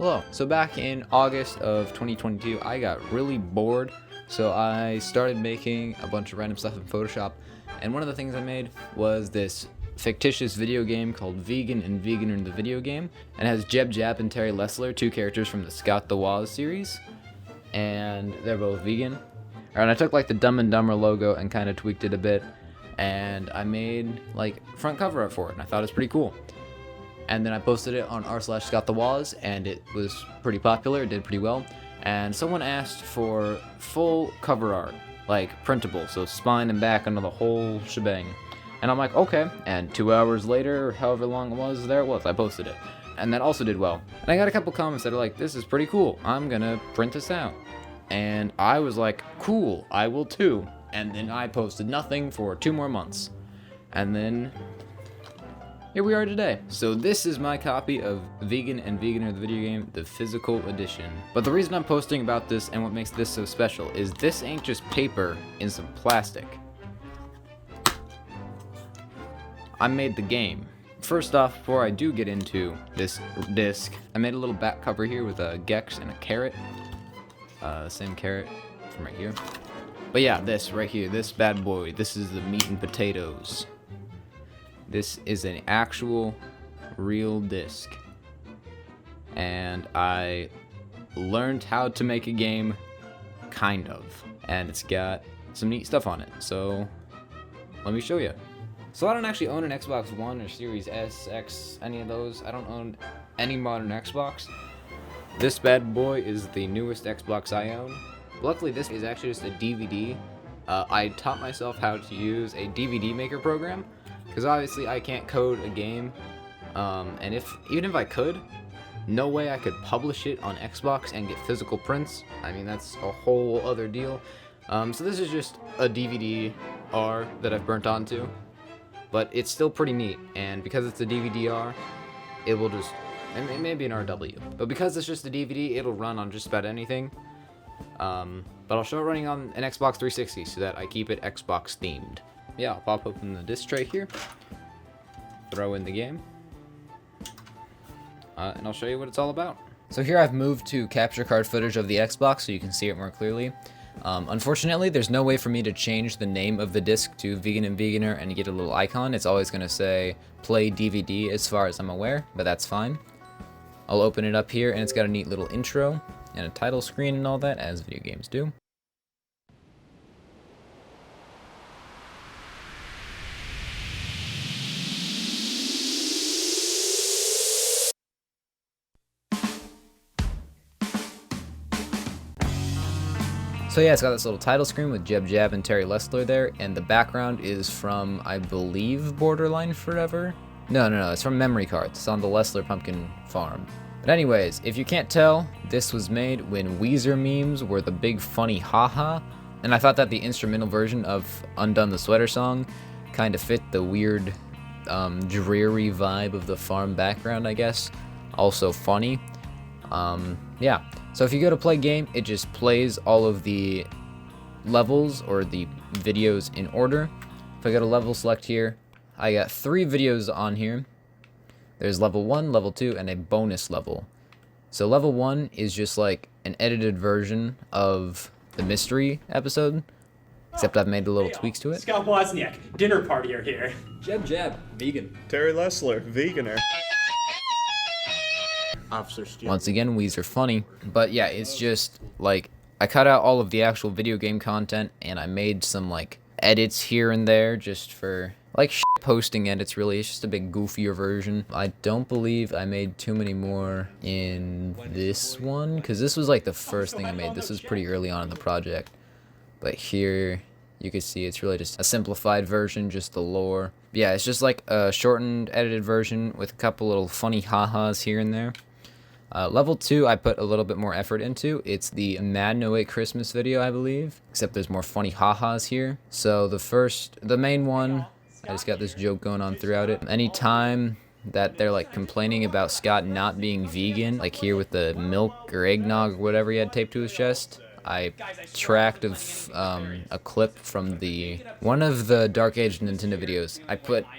Hello. So back in August of 2022, I got really bored, so I started making a bunch of random stuff in Photoshop, and one of the things I made was this fictitious video game called Vegan and Veganer in the Video Game, and it has Jeb Jab and Terry Lessler, two characters from the Scott the Woz series, and they're both vegan. And I took like the Dumb and Dumber logo and kind of tweaked it a bit, and I made like front cover art for it, and I thought it was pretty cool. And then I posted it on r/ScottTheWoz, and it was pretty popular, it did pretty well. And someone asked for full cover art, like printable, so spine and back under the whole shebang. And I'm like, okay. And 2 hours later, or however long it was, there it was, I posted it. And that also did well. And I got a couple comments that are like, this is pretty cool, I'm gonna print this out. And I was like, cool, I will too. And then I posted nothing for 2 more months. And then here we are today. So this is my copy of Vegan and Veganer the Video Game, the physical edition. But the reason I'm posting about this and what makes this so special is this ain't just paper in some plastic. I made the game. First off, before I do get into this disc, I made a little back cover here with a Gex and a carrot. Same carrot from right here. But yeah, this right here, this bad boy, this is the meat and potatoes. This is an actual, real disc. And I learned how to make a game, kind of. And it's got some neat stuff on it. So, let me show you. So I don't actually own an Xbox One or Series S, X, any of those. I don't own any modern Xbox. This bad boy is the newest Xbox I own. Luckily, this is actually just a DVD. I taught myself how to use a DVD maker program. Because obviously I can't code a game, and even if I could, no way I could publish it on Xbox and get physical prints. I mean, that's a whole other deal. So this is just a DVD-R that I've burnt onto, but it's still pretty neat, and because it's a DVD-R, it will just, it may be an RW, but because it's just a DVD, it'll run on just about anything. But I'll show it running on an Xbox 360 so that I keep it Xbox themed. Yeah, I'll pop open the disc tray here, throw in the game, and I'll show you what it's all about. So here I've moved to capture card footage of the Xbox so you can see it more clearly. Unfortunately, there's no way for me to change the name of the disc to Vegan and Veganer and get a little icon. It's always going to say play DVD as far as I'm aware, but that's fine. I'll open it up here, and it's got a neat little intro and a title screen and all that, as video games do. So yeah, it's got this little title screen with Jeb Jab and Terry Lessler there, and the background is from, I believe, Borderline Forever? No, it's from Memory Cards. It's on the Lessler Pumpkin Farm. But anyways, if you can't tell, this was made when Weezer memes were the big funny haha, and I thought that the instrumental version of Undone the Sweater Song kind of fit the weird, dreary vibe of the farm background, I guess. Also funny. Yeah. So if you go to play game, it just plays all of the levels or the videos in order. If I go to level select here, I got 3 videos on here. There's level 1, level 2, and a bonus level. So level 1 is just like an edited version of the mystery episode, except I've made a little tweaks to it. Scott Wozniak, dinner partier here. Jeb Jab, vegan. Terry Lessler, veganer. Once again, Weezer funny. But yeah, it's just like I cut out all of the actual video game content and I made some like edits here and there just for like posting edits really. It's just a big goofier version. I don't believe I made too many more in this one because this was like the first thing I made. This was pretty early on in the project. But here you can see it's really just a simplified version, just the lore. Yeah, it's just like a shortened edited version with a couple little funny ha-has here and there. Level 2 I put a little bit more effort into. It's the Madden 08 Christmas video, I believe, except there's more funny ha-has here. So the main one, I just got this joke going on throughout it. Anytime that they're like complaining about Scott not being vegan, like here with the milk or eggnog or whatever he had taped to his chest, I tracked a clip from one of the Dark Age Nintendo videos.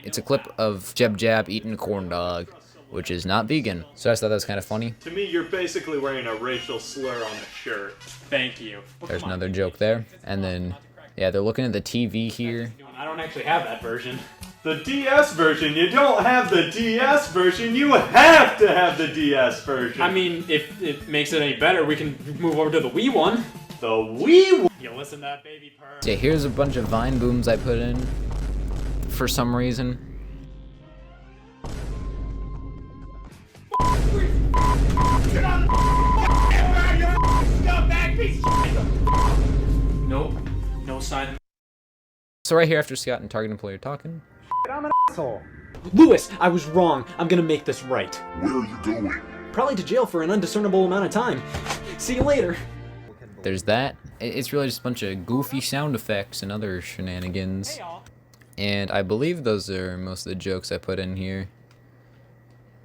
It's a clip of Jeb Jab eating a corn dog which is not vegan. So I just thought that was kind of funny. To me, you're basically wearing a racial slur on a shirt. Thank you. There's another joke there. And then, yeah, they're looking at the TV here. I don't actually have that version. The DS version, you don't have the DS version, you have to have the DS version. I mean, if it makes it any better, we can move over to the Wii one. the Wii one. You listen to that baby purr. So yeah, here's a bunch of Vine booms I put in for some reason. Nope. No sign. So right here after Scott and Target employee are talking. I'm an asshole. Lewis, I was wrong. I'm gonna make this right. Where are you going? Probably to jail for an undiscernible amount of time. See you later. There's that. It's really just a bunch of goofy sound effects and other shenanigans. And I believe those are most of the jokes I put in here.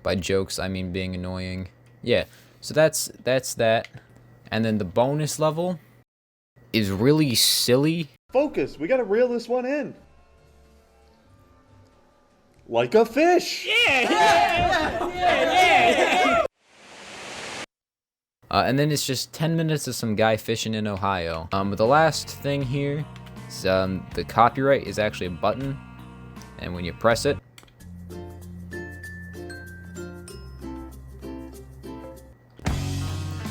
By jokes, I mean being annoying. Yeah, so that's that. And then the bonus level is really silly. Focus, we gotta reel this one in. Like a fish! And then it's just 10 minutes of some guy fishing in Ohio. But the last thing here is the copyright is actually a button. And when you press it,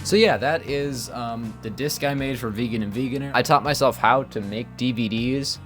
so yeah, that is the disc I made for Vegan and Veganer. I taught myself how to make DVDs.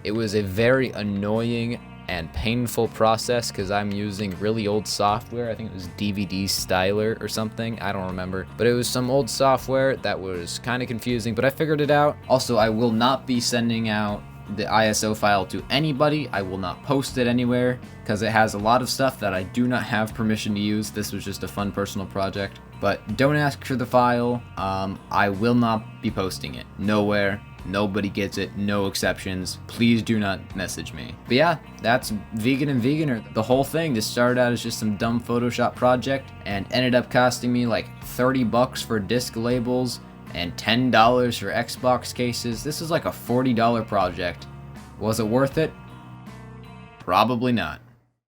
It was a very annoying and painful process because I'm using really old software. I think it was DVD Styler or something. I don't remember. But it was some old software that was kind of confusing, but I figured it out. Also, I will not be sending out the ISO file to anybody. I will not post it anywhere because it has a lot of stuff that I do not have permission to use. This was just a fun personal project. But don't ask for the file. I will not be posting it. Nowhere. Nobody gets it. No exceptions. Please do not message me. But yeah, that's Vegan and Veganer. The whole thing, this started out as just some dumb Photoshop project and ended up costing me like 30 bucks for disc labels and $10 for Xbox cases. This is like a $40 project. Was it worth it? Probably not.